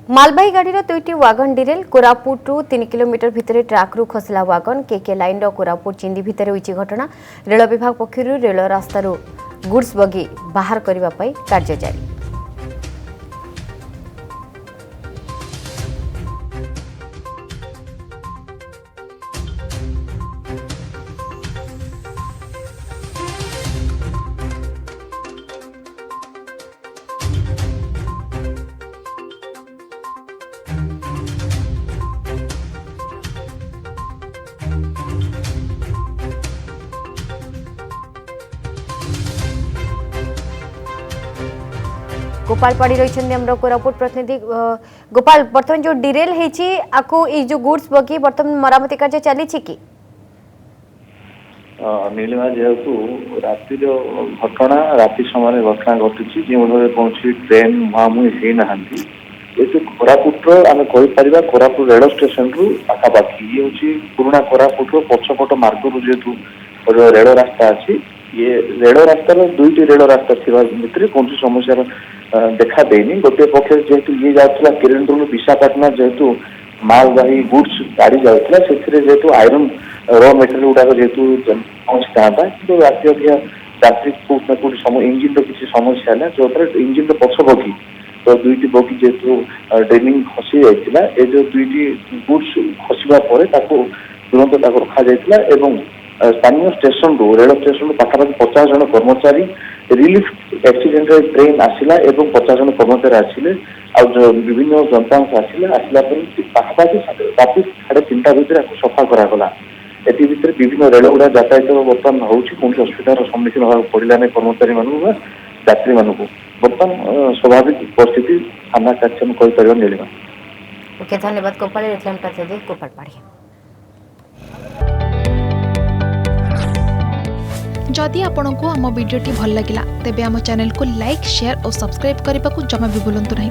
मालबाही गाड़ीर दुईटी wagon Daryl कोरापुटू 3 kilometre भितर ट्राक्रु खसला wagon KK line Koraput चिंदी भितर होईची घटना। रेल विभाग पक्षरु रेल रास्तारू गुड्स बगी बाहर करबा पई कार्य जारी। गोपाल पाड़ी रही कोरापुट प्रतिनिधि गोपाल बर्तमान जो डिरेल जो गुड्स बगी बर्तमान मरामती कार्य चली कि नीलिमा जेहेतु राति घटना राति समय घटना घटी जो कौन ट्रेन मुहांमुही होना ये कोरापुट आम कहीपर कोरापुट रेल स्टेशन रु पाखापाखि ये हूँ पुराना कोरापुट पछपट मार्ग जेहेतु रेल रास्ता अच्छी ये रेल रास्तार दुईटी रेल रास्ता थी भितर कौन समस्या देखा देनी गोटे पक्ष जेहेतु ये जाता किरणपुर विशाखापाटना जेहेतु मालबाही गुड्स गाड़ी जाता जेहेतु आयरन र मेटेरियल गुड़ाक जेहेतु पहुंची था कि राति अधिका यात्री कौटना कौटी इंजिन किसी समस्या है जो इंजिन पछ बगी तो दुईटी बगी जेहेतु ड्रेनिंग खसी जाता ये जो दुईटी गुड्स खसवा तुरंत रखा जाता स्थानीय स्टेशन रु रेल स्टेशन पाखापाखि 50 जन कर्मचारी रिलीफ एक्सीडेंट ट्रेन आसला 50 जन कर्मचारी आसिले विभिन्न जंत्रांश आसला पाखापाखि राति 3:30 भितर सफा करागला एथि भितर विभिन्न रेल गुड़ा यातायात बर्तमान हो कौन असुविधार सम्मुखीन होगा पड़ा ना कर्मचारी मानू यात्री मानू बर्तमान स्वाभाविक परिस्थिति सामना कार्य कहीपर नीलिमा। ओके धन्यवाद गोपाल गोपाल पाड़ी। जदि आपंक आम भिडी भल लगा तेब आम चैनल को लाइक शेयर और सब्सक्राइब करने को जमा भी भूलु नहीं।